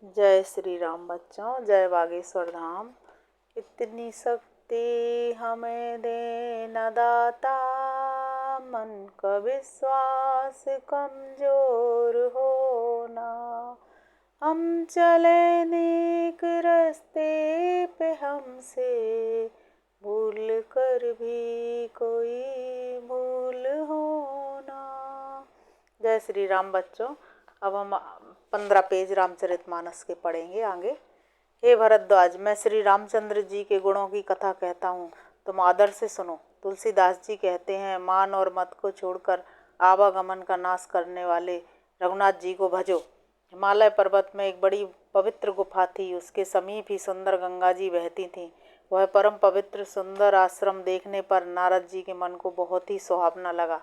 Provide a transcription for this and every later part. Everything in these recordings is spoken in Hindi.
जय श्री राम बच्चों, जय बागेश्वर धाम। इतनी शक्ति हमें दे न दाता, मन का विश्वास कमजोर होना। हम चले नेक रास्ते पे, हमसे भूल कर भी कोई भूल होना। जय श्री राम बच्चों। अब हम 15 पेज रामचरितमानस के पढ़ेंगे आगे। हे भरद्वाज, मैं श्री रामचंद्र जी के गुणों की कथा कहता हूँ, तुम आदर से सुनो। तुलसीदास जी कहते हैं, मान और मत को छोड़कर आवागमन का नाश करने वाले रघुनाथ जी को भजो। हिमालय पर्वत में एक बड़ी पवित्र गुफा थी, उसके समीप ही सुंदर गंगा जी बहती थीं। वह परम पवित्र सुंदर आश्रम देखने पर नारद जी के मन को बहुत ही सुहावना लगा।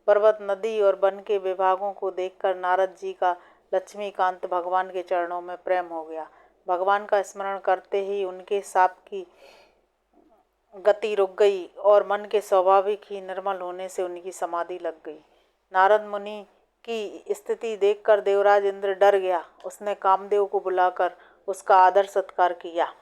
पर्वत, नदी और वन के विभागों को देखकर नारद जी का लक्ष्मीकांत भगवान के चरणों में प्रेम हो गया। भगवान का स्मरण करते ही उनके साप की गति रुक गई और मन के स्वाभाविक ही निर्मल होने से उनकी समाधि लग गई। नारद मुनि की स्थिति देखकर देवराज इंद्र डर गया। उसने कामदेव को बुलाकर उसका आदर सत्कार किया।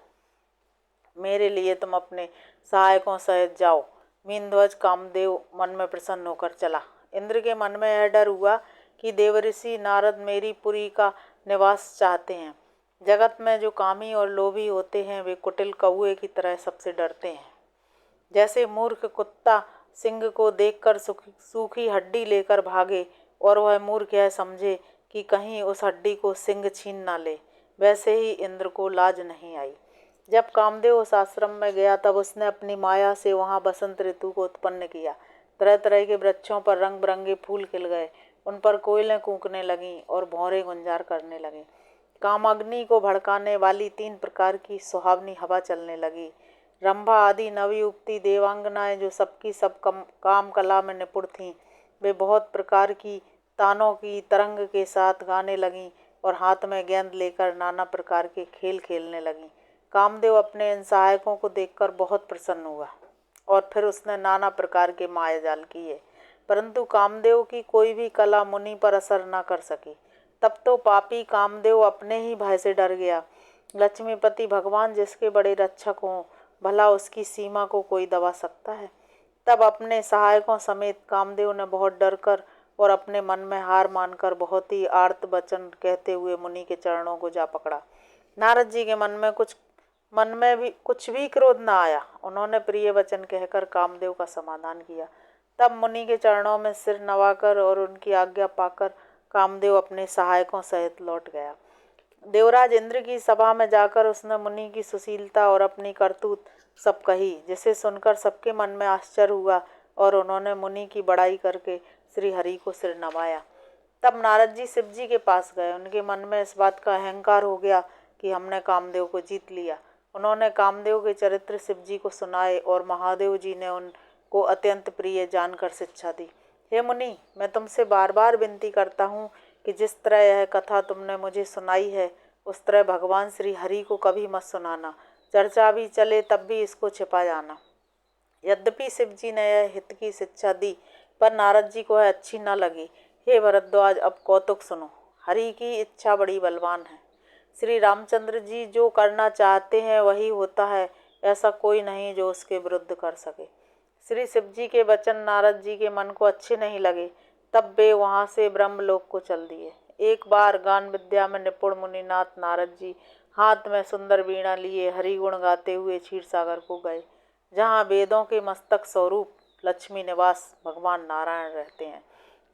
मेरे लिए तुम अपने सहायकों सहित जाओ। मीनध्वज कामदेव मन में प्रसन्न होकर चला। इंद्र के मन में यह डर हुआ कि देवऋषि नारद मेरी पुरी का निवास चाहते हैं। जगत में जो कामी और लोभी होते हैं, वे कुटिल कौए की तरह सबसे डरते हैं। जैसे मूर्ख कुत्ता सिंह को देखकर सूखी हड्डी लेकर भागे और वह मूर्ख यह समझे कि कहीं उस हड्डी को सिंह छीन ना ले, वैसे ही इंद्र को लाज नहीं आई। जब कामदेव उस आश्रम में गया, तब उसने अपनी माया से वहाँ बसंत ऋतु को उत्पन्न किया। तरह तरह के वृक्षों पर रंग बिरंगे फूल खिल गए, उन पर कोयलें कूकने लगीं और भौरे गुंजार करने लगे। कामाग्नि को भड़काने वाली 3 प्रकार की सुहावनी हवा चलने लगी। रंभा आदि नवयुवती देवांगनाएं, जो सबकी सब काम कला में निपुण थीं, वे बहुत प्रकार की तानों की तरंग के साथ गाने लगीं और हाथ में गेंद लेकर नाना प्रकार के खेल खेलने लगीं। कामदेव अपने इन सहायकों को देखकर बहुत प्रसन्न हुआ और फिर उसने नाना प्रकार के मायाजाल किए, परंतु कामदेव की कोई भी कला मुनि पर असर न कर सकी। तब तो पापी कामदेव अपने ही भय से डर गया। लक्ष्मीपति भगवान जिसके बड़े रक्षक हों, भला उसकी सीमा को कोई दबा सकता है। तब अपने सहायकों समेत कामदेव ने बहुत डर कर और अपने मन में हार मानकर बहुत ही आर्त वचन कहते हुए मुनि के चरणों को जा पकड़ा। नारद जी के मन में भी कुछ भी क्रोध न आया। उन्होंने प्रिय वचन कहकर कामदेव का समाधान किया। तब मुनि के चरणों में सिर नवाकर और उनकी आज्ञा पाकर कामदेव अपने सहायकों सहित लौट गया। देवराज इंद्र की सभा में जाकर उसने मुनि की सुशीलता और अपनी करतूत सब कही, जिसे सुनकर सबके मन में आश्चर्य हुआ और उन्होंने मुनि की बड़ाई करके श्री हरि को सिर नवाया। तब नारद जी शिव जी के पास गए। उनके मन में इस बात का अहंकार हो गया कि हमने कामदेव को जीत लिया। उन्होंने कामदेव के चरित्र शिव जी को सुनाए और महादेव जी ने उनको अत्यंत प्रिय जानकर शिक्षा दी। हे मुनि, मैं तुमसे बार बार विनती करता हूँ कि जिस तरह यह कथा तुमने मुझे सुनाई है, उस तरह भगवान श्री हरि को कभी मत सुनाना। चर्चा भी चले तब भी इसको छिपा जाना। यद्यपि शिव जी ने यह हित की शिक्षा दी, पर नारद जी को यह अच्छी न लगी। हे भरद्वाज, अब कौतुक सुनो। हरि की इच्छा बड़ी बलवान है। श्री रामचंद्र जी जो करना चाहते हैं वही होता है, ऐसा कोई नहीं जो उसके विरुद्ध कर सके। श्री शिव जी के वचन नारद जी के मन को अच्छे नहीं लगे। तब वे वहाँ से ब्रह्मलोक को चल दिए। एक बार गान विद्या में निपुण मुनिनाथ नारद जी हाथ में सुंदर वीणा लिए हरिगुण गाते हुए क्षीर सागर को गए, जहाँ वेदों के मस्तक स्वरूप लक्ष्मी निवास भगवान नारायण रहते हैं।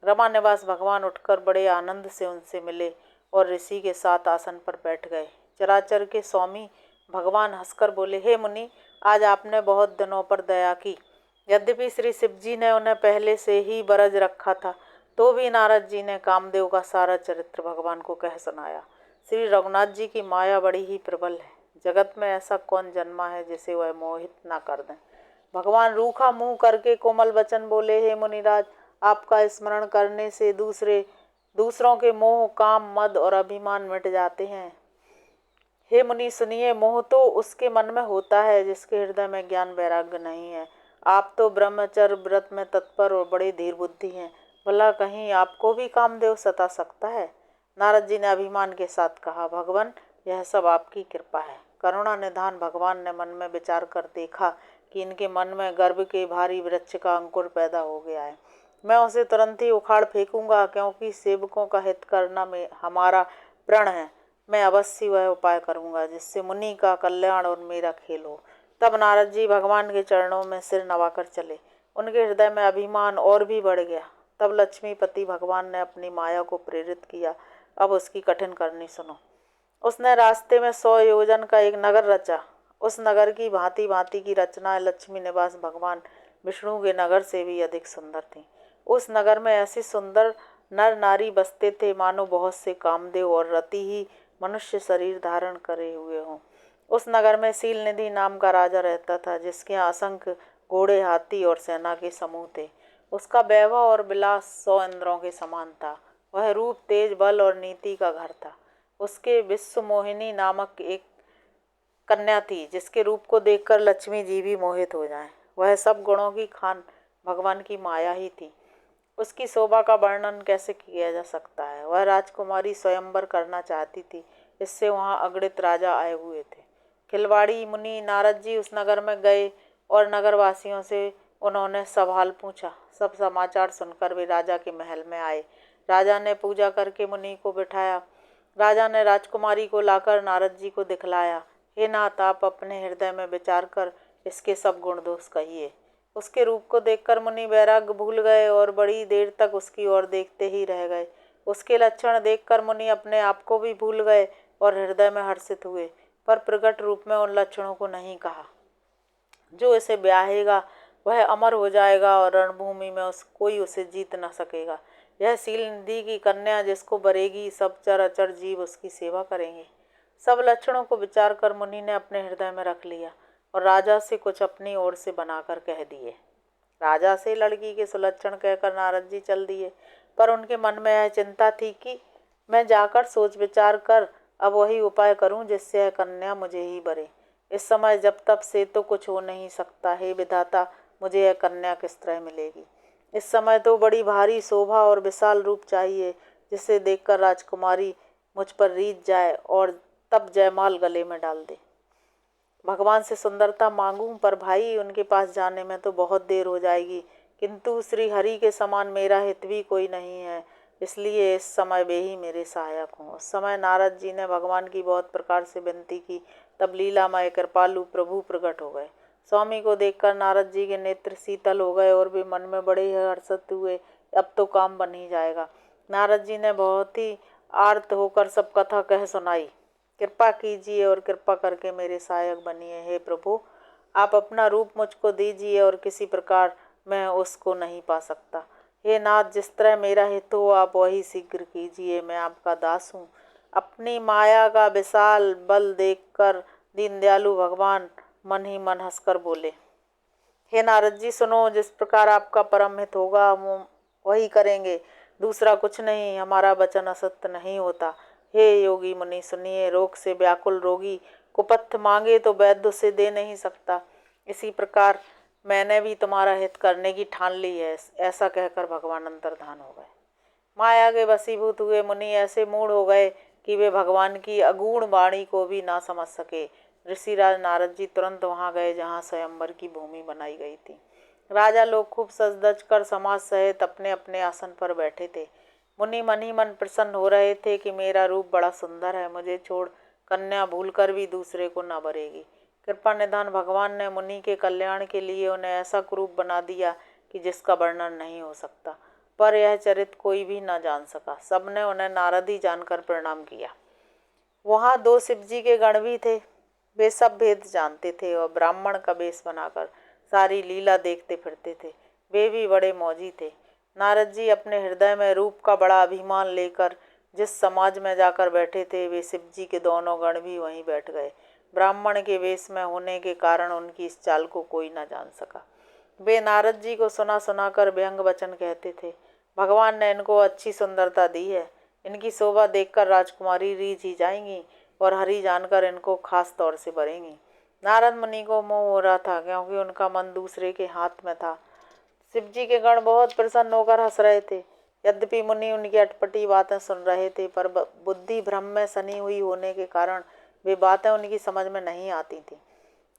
रमा निवास भगवान उठकर बड़े आनंद से उनसे मिले और ऋषि के साथ आसन पर बैठ गए। चराचर के स्वामी भगवान हंसकर बोले, हे मुनि, आज आपने बहुत दिनों पर दया की। यद्यपि श्री शिव जी ने उन्हें पहले से ही बरज रखा था, तो भी नारद जी ने कामदेव का सारा चरित्र भगवान को कह सुनाया। श्री रघुनाथ जी की माया बड़ी ही प्रबल है। जगत में ऐसा कौन जन्मा है जिसे वह मोहित ना कर दें। भगवान रूखा मुंह करके कोमल वचन बोले, हे मुनिराज, आपका स्मरण करने से दूसरों के मोह, काम, मद और अभिमान मिट जाते हैं। हे मुनि सुनिए, मोह तो उसके मन में होता है जिसके हृदय में ज्ञान वैराग्य नहीं है। आप तो ब्रह्मचर्य व्रत में तत्पर और बड़े धीर बुद्धि हैं, भला कहीं आपको भी कामदेव सता सकता है। नारद जी ने अभिमान के साथ कहा, भगवान यह सब आपकी कृपा है। करुणा निधान भगवान ने मन में विचार कर देखा कि इनके मन में गर्भ के भारी वृक्ष का अंकुर पैदा हो गया है। मैं उसे तुरंत ही उखाड़ फेंकूंगा, क्योंकि सेवकों का हित करना में हमारा प्रण है। मैं अवश्य वह उपाय करूंगा जिससे मुनि का कल्याण और मेरा खेल हो। तब नारद जी भगवान के चरणों में सिर नवाकर चले। उनके हृदय में अभिमान और भी बढ़ गया। तब लक्ष्मीपति भगवान ने अपनी माया को प्रेरित किया। अब उसकी कठिन करनी सुनो। उसने रास्ते में 100 योजन का एक नगर रचा। उस नगर की भांति भांति की रचनाएं लक्ष्मी निवास भगवान विष्णु के नगर से भी अधिक सुंदर थीं। उस नगर में ऐसी सुंदर नर नारी बसते थे मानो बहुत से कामदेव और रति ही मनुष्य शरीर धारण करे हुए हों। उस नगर में शीलनिधि नाम का राजा रहता था, जिसके यहाँ असंख्य घोड़े, हाथी और सेना के समूह थे। उसका वैभव और विलास 100 इंद्रों के समान था। वह रूप, तेज, बल और नीति का घर था। उसके विश्व मोहिनी नामक एक कन्या थी, जिसके रूप को देखकर लक्ष्मी जी भी मोहित हो जाएं। वह सब गुणों की खान भगवान की माया ही थी। उसकी शोभा का वर्णन कैसे किया जा सकता है। वह राजकुमारी स्वयंवर करना चाहती थी। इससे वहाँ अगणित राजा आए हुए थे। खिलवाड़ी मुनि नारद जी उस नगर में गए और नगरवासियों से उन्होंने सवाल पूछा। सब समाचार सुनकर वे राजा के महल में आए। राजा ने पूजा करके मुनि को बिठाया। राजा ने राजकुमारी को लाकर नारद जी को दिखलाया। हे नाथ, आप अपने हृदय में विचार कर इसके सब गुण दोष कहिए। उसके रूप को देखकर मुनि वैराग्य भूल गए और बड़ी देर तक उसकी ओर देखते ही रह गए। उसके लक्षण देखकर मुनि अपने आप को भी भूल गए और हृदय में हर्षित हुए, पर प्रकट रूप में उन लक्षणों को नहीं कहा। जो इसे ब्याहेगा वह अमर हो जाएगा और रणभूमि में कोई उसे जीत न सकेगा। यह शीलनिधि की कन्या जिसको बरेगी, सब चर अचर जीव उसकी सेवा करेंगे। सब लक्षणों को विचार कर मुनि ने अपने हृदय में रख लिया और राजा से कुछ अपनी ओर से बनाकर कह दिए। राजा से लड़की के सुलक्षण कहकर नारद जी चल दिए, पर उनके मन में यह चिंता थी कि मैं जाकर सोच विचार कर अब वही उपाय करूं जिससे यह कन्या मुझे ही बरे। इस समय जब तब से तो कुछ हो नहीं सकता। हे विधाता, मुझे यह कन्या किस तरह मिलेगी। इस समय तो बड़ी भारी शोभा और विशाल रूप चाहिए, जिसे देखकर राजकुमारी मुझ पर रीझ जाए और तब जयमाल गले में डाल दे। भगवान से सुंदरता मांगूं, पर भाई उनके पास जाने में तो बहुत देर हो जाएगी। किंतु श्री हरि के समान मेरा हित भी कोई नहीं है, इसलिए इस समय वे ही मेरे सहायक हों। उस समय नारद जी ने भगवान की बहुत प्रकार से विनती की। तब लीलामय कृपालु प्रभु प्रकट हो गए। स्वामी को देखकर नारद जी के नेत्र शीतल हो गए और वे मन में बड़े ही हर्षित हुए। अब तो काम बन ही जाएगा। नारद जी ने बहुत ही आर्त होकर सब कथा कह सुनाई। कृपा कीजिए और कृपा करके मेरे सहायक बनिए। हे प्रभु, आप अपना रूप मुझको दीजिए और किसी प्रकार मैं उसको नहीं पा सकता। हे नाथ, जिस तरह मेरा हित हो आप वही शीघ्र कीजिए। मैं आपका दास हूँ। अपनी माया का विशाल बल देखकर दीनदयालु भगवान मन ही मन हंसकर बोले, हे नारद जी सुनो, जिस प्रकार आपका परम हित होगा हम वही करेंगे, दूसरा कुछ नहीं। हमारा वचन असत्य नहीं होता। हे योगी मुनि सुनिए, रोग से व्याकुल रोगी कुपथ मांगे तो वैद्य उसे दे नहीं सकता। इसी प्रकार मैंने भी तुम्हारा हित करने की ठान ली है। ऐसा कहकर भगवान अंतर्धान हो गए। माया के वशीभूत हुए मुनि ऐसे मूढ़ हो गए कि वे भगवान की अगूढ़ वाणी को भी ना समझ सके। ऋषिराज नारद जी तुरंत वहां गए जहां स्वयंवर की भूमि बनाई गई थी। राजा लोग खूब सज धज कर समाज सहित अपने अपने आसन पर बैठे थे। मुनि मन ही मन प्रसन्न हो रहे थे कि मेरा रूप बड़ा सुंदर है, मुझे छोड़ कन्या भूलकर भी दूसरे को न बरेगी। कृपा निधान भगवान ने मुनि के कल्याण के लिए उन्हें ऐसा कुरूप बना दिया कि जिसका वर्णन नहीं हो सकता। पर यह चरित्र कोई भी न जान सका। सबने उन्हें नारद ही जानकर प्रणाम किया। वहाँ 2 शिवजी के गण भी थे। वे सब भेद जानते थे और ब्राह्मण का वेश बनाकर सारी लीला देखते फिरते थे। वे भी बड़े मौजी थे। नारद जी अपने हृदय में रूप का बड़ा अभिमान लेकर जिस समाज में जाकर बैठे थे, वे शिवजी के दोनों गण भी वहीं बैठ गए। ब्राह्मण के वेश में होने के कारण उनकी इस चाल को कोई न जान सका। वे नारद जी को सुना सुनाकर व्यंग वचन कहते थे। भगवान ने इनको अच्छी सुंदरता दी है। इनकी शोभा देखकर राजकुमारी रीझ ही जाएंगी और हरि जानकर इनको खास तौर से भरेंगी। नारद मुनि को मोह हो रहा था, क्योंकि उनका मन दूसरे के हाथ में था। शिवजी के गण बहुत प्रसन्न होकर हंस रहे थे। यद्यपि मुनि उनकी अटपटी बातें सुन रहे थे, पर बुद्धि भ्रम में सनी हुई होने के कारण वे बातें उनकी समझ में नहीं आती थीं।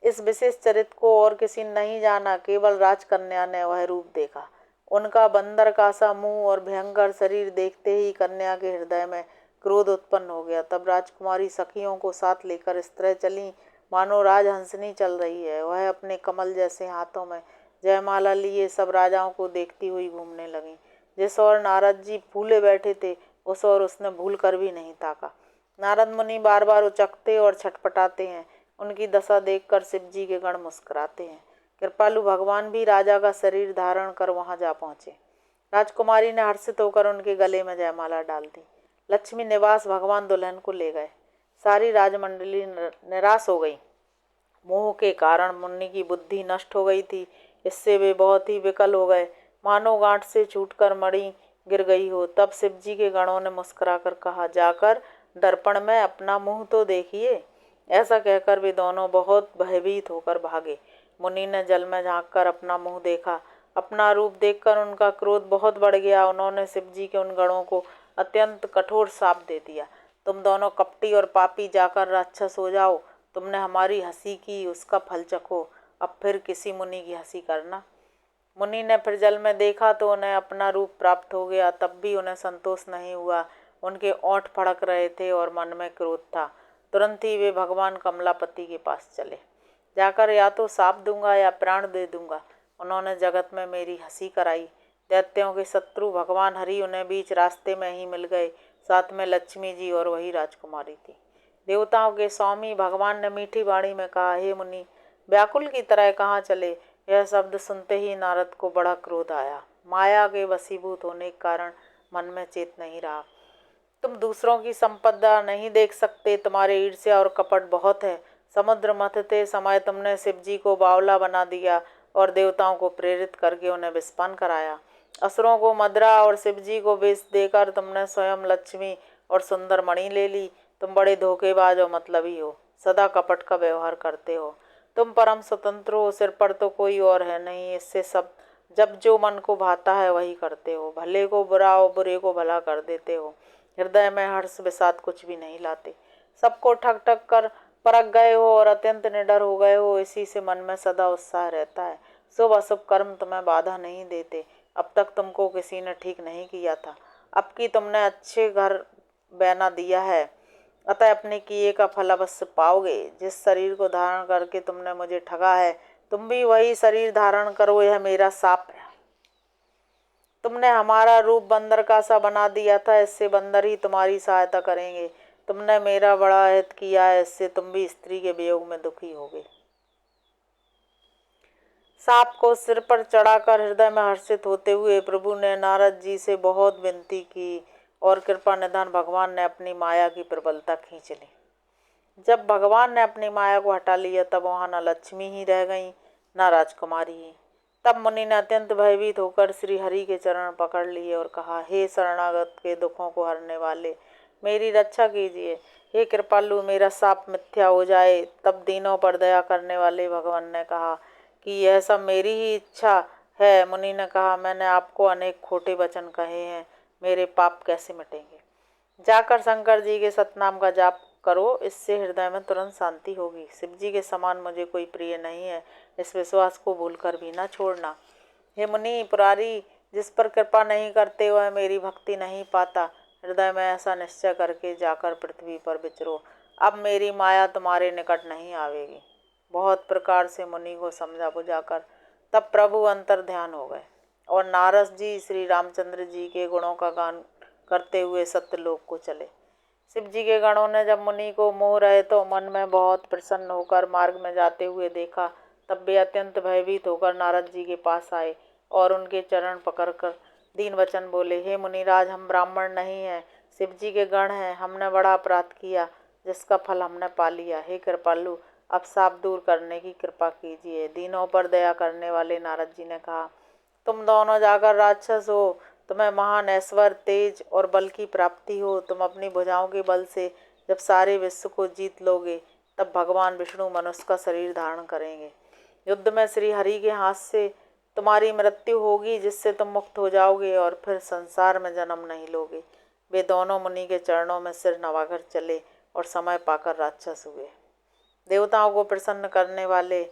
इस विशेष चरित्र को और किसी ने नहीं जाना, केवल राजकन्या ने वह रूप देखा। उनका बंदर का सा मुंह और भयंकर शरीर देखते ही कन्या के हृदय में क्रोध उत्पन्न हो गया। तब राजकुमारी सखियों को साथ लेकर इस तरह चली मानो राजहंसनी चल रही है। वह अपने कमल जैसे हाथों में जयमाला लिए सब राजाओं को देखती हुई घूमने लगी। जिस और नारद जी फूले बैठे थे, उस और उसने भूल कर भी नहीं ताका। नारद मुनि बार बार उचकते और छटपटाते हैं। उनकी दशा देखकर शिव जी के गण मुस्कुराते हैं। कृपालु भगवान भी राजा का शरीर धारण कर वहां जा पहुंचे। राजकुमारी ने हर्षित होकर उनके गले में जयमाला डाल दी। लक्ष्मी निवास भगवान दुल्हन को ले गए। सारी राजमंडली निराश हो गई। मोह के कारण मुन्नी की बुद्धि नष्ट हो गई थी। इससे वे बहुत ही विकल हो गए, मानो गांठ से छूटकर मणि गिर गई हो। तब शिव जी के गणों ने मुस्कुराकर कहा, जाकर दर्पण में अपना मुंह तो देखिए। ऐसा कहकर वे दोनों बहुत भयभीत होकर भागे। मुनि ने जल में झांककर अपना मुंह देखा। अपना रूप देखकर उनका क्रोध बहुत बढ़ गया। उन्होंने शिव जी के उन गणों को अत्यंत कठोर शाप दे दिया। तुम दोनों कपटी और पापी, जाकर राक्षस हो जाओ। तुमने हमारी हंसी की, उसका फल चखो। अब फिर किसी मुनि की हंसी करना। मुनि ने फिर जल में देखा तो उन्हें अपना रूप प्राप्त हो गया। तब भी उन्हें संतोष नहीं हुआ। उनके ओंठ फड़क रहे थे और मन में क्रोध था। तुरंत ही वे भगवान कमलापति के पास चले। जाकर या तो शाप दूंगा या प्राण दे दूंगा। उन्होंने जगत में मेरी हंसी कराई। दैत्यों के शत्रु भगवान हरि उन्हें बीच रास्ते में ही मिल गए। साथ में लक्ष्मी जी और वही राजकुमारी थी। देवताओं के स्वामी भगवान ने मीठी वाणी में कहा, हे मुनि, व्याकुल की तरह कहाँ चले। यह शब्द सुनते ही नारद को बड़ा क्रोध आया। माया के वशीभूत होने के कारण मन में चेत नहीं रहा। तुम दूसरों की संपदा नहीं देख सकते, तुम्हारे ईर्ष्या और कपट बहुत है। समुद्र मथते समय तुमने शिव जी को बावला बना दिया और देवताओं को प्रेरित करके उन्हें विस्पान कराया। असुरों को मदरा और शिव जी को विष देकर तुमने स्वयं लक्ष्मी और सुंदर मणि ले ली। तुम बड़े धोखेबाज और मतलबी हो, सदा कपट का व्यवहार करते हो। तुम परम स्वतंत्र हो, सिर पर तो कोई और है नहीं। इससे सब जब जो मन को भाता है वही करते हो। भले को बुरा और बुरे को भला कर देते हो। हृदय में हर्ष विषाद कुछ भी नहीं लाते। सबको ठग ठग कर परख गए हो और अत्यंत निडर हो गए हो। इसी से मन में सदा उत्साह रहता है। शुभ अशुभ कर्म तुम्हें बाधा नहीं देते। अब तक तुमको किसी ने ठीक नहीं किया था, अब की तुमने अच्छे घर बना दिया है, अतः अपने किए का फल अवश्य पाओगे। जिस शरीर को धारण करके तुमने मुझे ठगा है, तुम भी वही शरीर धारण करो, यह मेरा शाप है। तुमने हमारा रूप बंदर का सा बना दिया था, इससे बंदर ही तुम्हारी सहायता करेंगे। तुमने मेरा बड़ा हित किया है, इससे तुम भी स्त्री के वियोग में दुखी होगे। सांप को सिर पर चढ़ाकर हृदय में हर्षित होते हुए प्रभु ने नारद जी से बहुत विनती की और कृपा निधान भगवान ने अपनी माया की प्रबलता खींच ली। जब भगवान ने अपनी माया को हटा लिया तब वहां न लक्ष्मी ही रह गई न राजकुमारी ही। तब मुनि ने अत्यंत भयभीत होकर श्री हरि के चरण पकड़ लिए और कहा, हे शरणागत के दुखों को हरने वाले, मेरी रक्षा कीजिए। हे कृपालु, मेरा शाप मिथ्या हो जाए। तब दीनों पर दया करने वाले भगवान ने कहा कि यह सब मेरी ही इच्छा है। मुनि ने कहा, मैंने आपको अनेक खोटे वचन कहे हैं, मेरे पाप कैसे मिटेंगे। जाकर शंकर जी के सतनाम का जाप करो, इससे हृदय में तुरंत शांति होगी। शिव जी के समान मुझे कोई प्रिय नहीं है, इस विश्वास को भूलकर भी न छोड़ना। हे मुनि पुरारी, जिस पर कृपा नहीं करते वह मेरी भक्ति नहीं पाता। हृदय में ऐसा निश्चय करके जाकर पृथ्वी पर विचरो। अब मेरी माया तुम्हारे निकट नहीं आवेगी। बहुत प्रकार से मुनि को समझा बुझाकर तब प्रभु अंतर ध्यान हो गए और नारद जी श्री रामचंद्र जी के गुणों का गान करते हुए सत्यलोक को चले। शिव जी के गणों ने जब मुनि को मोह रहे तो मन में बहुत प्रसन्न होकर मार्ग में जाते हुए देखा। तब वे अत्यंत भयभीत होकर नारद जी के पास आए और उनके चरण पकड़कर दीन वचन बोले, हे मुनिराज, हम ब्राह्मण नहीं हैं, शिव जी के गण हैं। हमने बड़ा अपराध किया जिसका फल हमने पा लिया। हे कृपालु, अब शाप दूर करने की कृपा कीजिए। दीनों पर दया करने वाले नारद जी ने कहा, तुम दोनों जाकर राक्षस हो, तुम्हें महान ऐश्वर्य, तेज और बल की प्राप्ति हो। तुम अपनी भुजाओं के बल से जब सारे विश्व को जीत लोगे तब भगवान विष्णु मनुष्य का शरीर धारण करेंगे। युद्ध में श्री हरि के हाथ से तुम्हारी मृत्यु होगी जिससे तुम मुक्त हो जाओगे और फिर संसार में जन्म नहीं लोगे। वे दोनों मुनि के चरणों में सिर नवाकर चले और समय पाकर राक्षस हुए। देवताओं को प्रसन्न करने वाले,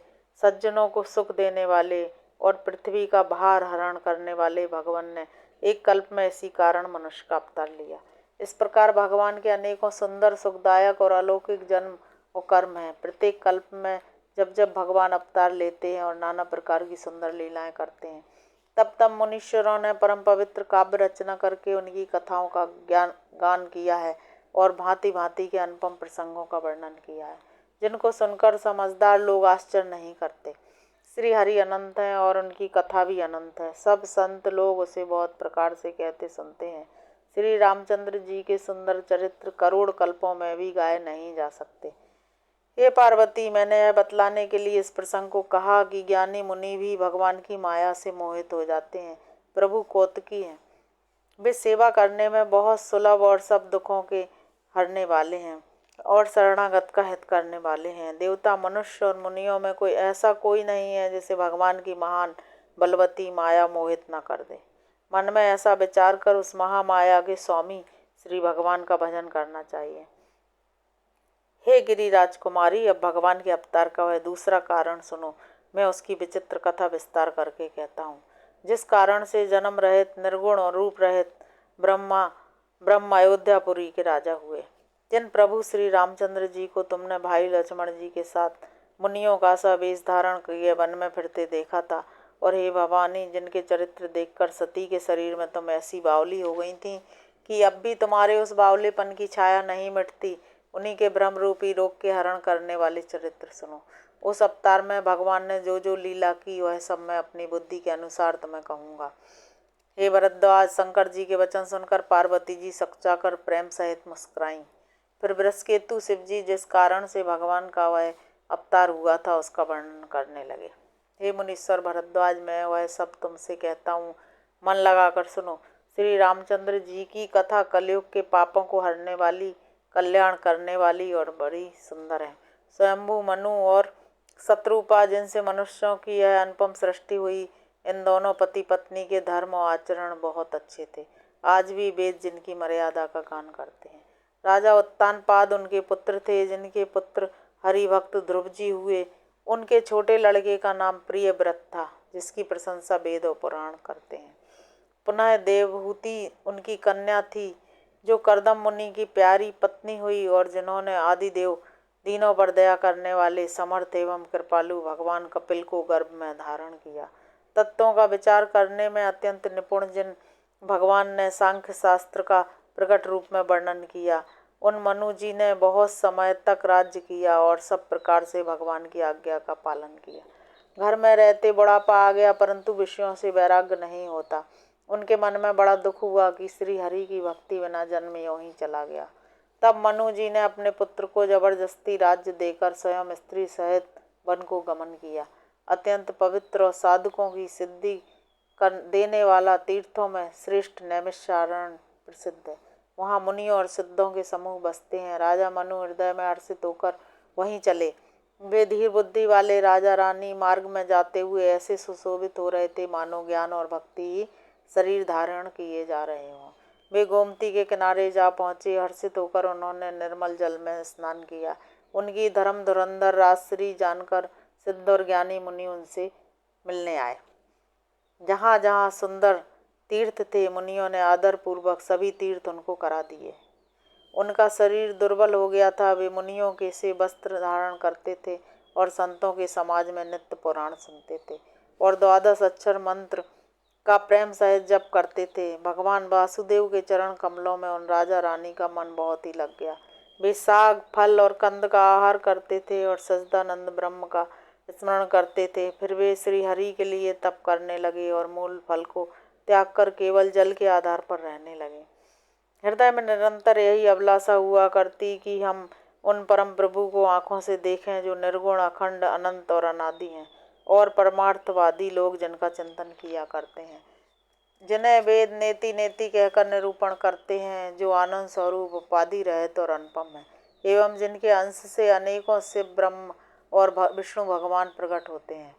सज्जनों को सुख देने वाले और पृथ्वी का भार हरण करने वाले भगवान ने एक कल्प में इसी कारण मनुष्य का अवतार लिया। इस प्रकार भगवान के अनेकों सुंदर, सुखदायक और अलौकिक जन्म और कर्म हैं। प्रत्येक कल्प में जब जब भगवान अवतार लेते हैं और नाना प्रकार की सुंदर लीलाएं करते हैं, तब तब मुनीश्वरों ने परम पवित्र काव्य रचना करके उनकी कथाओं का गान किया है और भांति भांति के अनुपम प्रसंगों का वर्णन किया है, जिनको सुनकर समझदार लोग आश्चर्य नहीं करते। श्री हरि अनंत हैं और उनकी कथा भी अनंत है। सब संत लोग उसे बहुत प्रकार से कहते सुनते हैं। श्री रामचंद्र जी के सुंदर चरित्र करोड़ कल्पों में भी गाए नहीं जा सकते। हे पार्वती, मैंने यह बतलाने के लिए इस प्रसंग को कहा कि ज्ञानी मुनि भी भगवान की माया से मोहित हो जाते हैं। प्रभु कौतुकी हैं, वे सेवा करने में बहुत सुलभ और सब दुखों के हरने वाले हैं और शरणागत का हित करने वाले हैं। देवता, मनुष्य और मुनियों में कोई नहीं है जिसे भगवान की महान बलवती माया मोहित न कर दे। मन में ऐसा विचार कर उस महामाया के स्वामी श्री भगवान का भजन करना चाहिए। हे गिरिराज कुमारी, अब भगवान के अवतार का वह दूसरा कारण सुनो। मैं उसकी विचित्र कथा विस्तार करके कहता हूँ। जिस कारण से जन्म रहित, निर्गुण और रूप रहित ब्रह्म अयोध्यापुरी के राजा हुए। जिन प्रभु श्री रामचंद्र जी को तुमने भाई लक्ष्मण जी के साथ मुनियों का सा वेश धारण किए वन में फिरते देखा था, और हे भवानी, जिनके चरित्र देखकर सती के शरीर में तुम ऐसी बावली हो गई थी कि अब भी तुम्हारे उस बावलेपन की छाया नहीं मिटती, उन्हीं के ब्रह्म रूपी रोग के हरण करने वाले चरित्र सुनो। उस अवतार में भगवान ने जो जो लीला की वह सब मैं अपनी बुद्धि के अनुसार तुम्हें कहूँगा। हे भरद्वाज, शंकर जी के वचन सुनकर पार्वती जी सकचाकर प्रेम सहित मुस्कुराईं। फिर बृहस्पति शिव जी जिस कारण से भगवान का वह अवतार हुआ था उसका वर्णन करने लगे। हे मुनीश्वर भरद्वाज, मैं वह सब तुमसे कहता हूँ, मन लगाकर सुनो। श्री रामचंद्र जी की कथा कलयुग के पापों को हरने वाली, कल्याण करने वाली और बड़ी सुंदर है। स्वयंभू, मनु और शत्रुपा, जिनसे मनुष्यों की यह अनुपम सृष्टि हुई, इन दोनों पति पत्नी के धर्म और आचरण बहुत अच्छे थे। आज भी वेद जिनकी मर्यादा का गान करते हैं। राजा उत्तानपाद उनके पुत्र थे, जिनके पुत्र हरिभक्त ध्रुव जी हुए। उनके छोटे लड़के का नाम प्रियव्रत था, जिसकी प्रशंसा वेद और पुराण करते हैं। पुनः देवहूति उनकी कन्या थी, जो कर्दम मुनि की प्यारी पत्नी हुई और जिन्होंने आदिदेव दीनों पर दया करने वाले समर्थ एवं कृपालु भगवान कपिल को गर्भ में धारण किया। तत्वों का विचार करने में अत्यंत निपुण जिन भगवान ने सांख्य शास्त्र का प्रकट रूप में वर्णन किया, उन मनु जी ने बहुत समय तक राज्य किया और सब प्रकार से भगवान की आज्ञा का पालन किया। घर में रहते बुढ़ापा आ गया, परंतु विषयों से वैराग्य नहीं होता। उनके मन में बड़ा दुख हुआ कि श्री हरि की भक्ति बिना जन्म यूं ही चला गया। तब मनु जी ने अपने पुत्र को जबरदस्ती राज्य देकर स्वयं स्त्री सहित वन को गमन किया। अत्यंत पवित्र और साधुकों की सिद्धि देने वाला तीर्थों में श्रेष्ठ नैमिषारण्य प्रसिद्ध है। वहाँ मुनियों और सिद्धों के समूह बसते हैं। राजा मनु हृदय में हर्षित होकर वहीं चले। वे धीर बुद्धि वाले राजा रानी मार्ग में जाते हुए ऐसे सुशोभित हो रहे थे मानो ज्ञान और भक्ति शरीर धारण किए जा रहे हों। वे गोमती के किनारे जा पहुँचे। हर्षित होकर उन्होंने निर्मल जल में स्नान किया। उनकी धर्म धुरंधर राजश्री जानकर सिद्ध और ज्ञानी मुनि उनसे मिलने आए। जहाँ जहाँ सुंदर तीर्थ थे, मुनियों ने आदर पूर्वक सभी तीर्थ उनको करा दिए। उनका शरीर दुर्बल हो गया था। वे मुनियों के से वस्त्र धारण करते थे और संतों के समाज में नित्य पुराण सुनते थे और 12 अक्षर मंत्र का प्रेम सहित जप करते थे। भगवान वासुदेव के चरण कमलों में उन राजा रानी का मन बहुत ही लग गया। वे साग, फल और कंद का आहार करते थे और सच्चिदानंद ब्रह्म का स्मरण करते थे। फिर वे श्री हरि के लिए तप करने लगे और मूल फल को त्याग कर केवल जल के आधार पर रहने लगे। हृदय में निरंतर यही अभिलाषा हुआ करती कि हम उन परम प्रभु को आँखों से देखें जो निर्गुण, अखंड, अनंत और अनादि हैं, और परमार्थवादी लोग जिनका चिंतन किया करते हैं, जिन्हें वेद नेति नेति कहकर निरूपण करते हैं, जो आनंद स्वरूप उपाधि रहित और अनुपम है, एवं जिनके अंश से अनेकों शिव, ब्रह्म और विष्णु भगवान प्रकट होते हैं।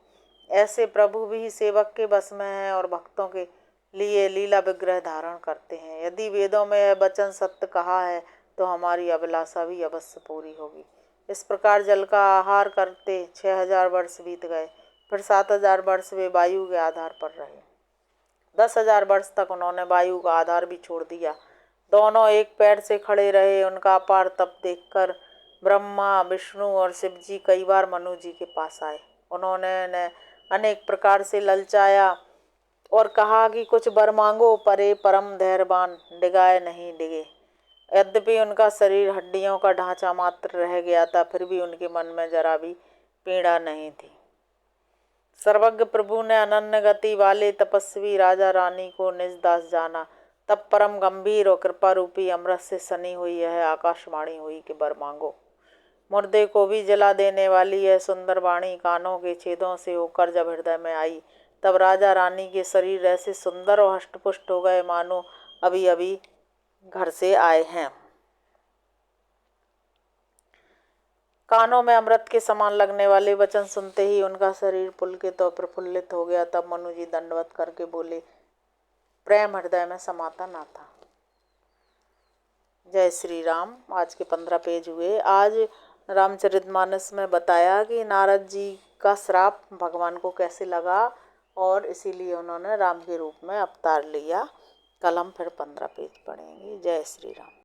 ऐसे प्रभु भी सेवक के बस में हैं और भक्तों के लिए लीला विग्रह धारण करते हैं। यदि वेदों में यह वचन सत्य कहा है तो हमारी अभिलाषा भी अवश्य पूरी होगी। इस प्रकार जल का आहार करते 6000 वर्ष बीत गए। फिर 7000 वर्ष वे वायु के आधार पर रहे। 10,000 वर्ष तक उन्होंने वायु का आधार भी छोड़ दिया। दोनों एक पैर से खड़े रहे। उनका अपार तप देखकर ब्रह्मा, विष्णु और शिव जी कई बार मनु जी के पास आए। उन्होंने अनेक प्रकार से ललचाया और कहा कि कुछ वर मांगो, परे परम धैर्यवान डिगाए नहीं डिगे। यद्यपि उनका शरीर हड्डियों का ढांचा मात्र रह गया था, फिर भी उनके मन में जरा भी पीड़ा नहीं थी। सर्वज्ञ प्रभु ने अनन्य गति वाले तपस्वी राजा रानी को निज दास जाना। तब परम गंभीर और कृपा रूपी अमृत से सनी हुई यह आकाशवाणी हुई कि वर मांगो। मुर्दे को भी जला देने वाली यह सुंदर वाणी कानों के छेदों से होकर जब हृदय में आई, तब राजा रानी के शरीर ऐसे सुंदर और हष्टपुष्ट हो गए मानो अभी अभी घर से आए हैं। कानों में अमृत के समान लगने वाले वचन सुनते ही उनका शरीर पुलकित और प्रफुल्लित हो गया। तब मनु जी दंडवत करके बोले, प्रेम हृदय में समाता ना था। जय श्री राम। आज के 15 पेज हुए। आज रामचरितमानस में बताया कि नारद जी का श्राप भगवान को कैसे लगा और इसीलिए उन्होंने राम के रूप में अवतार लिया। कल हम फिर 15 पेज पढ़ेंगे। जय श्री राम।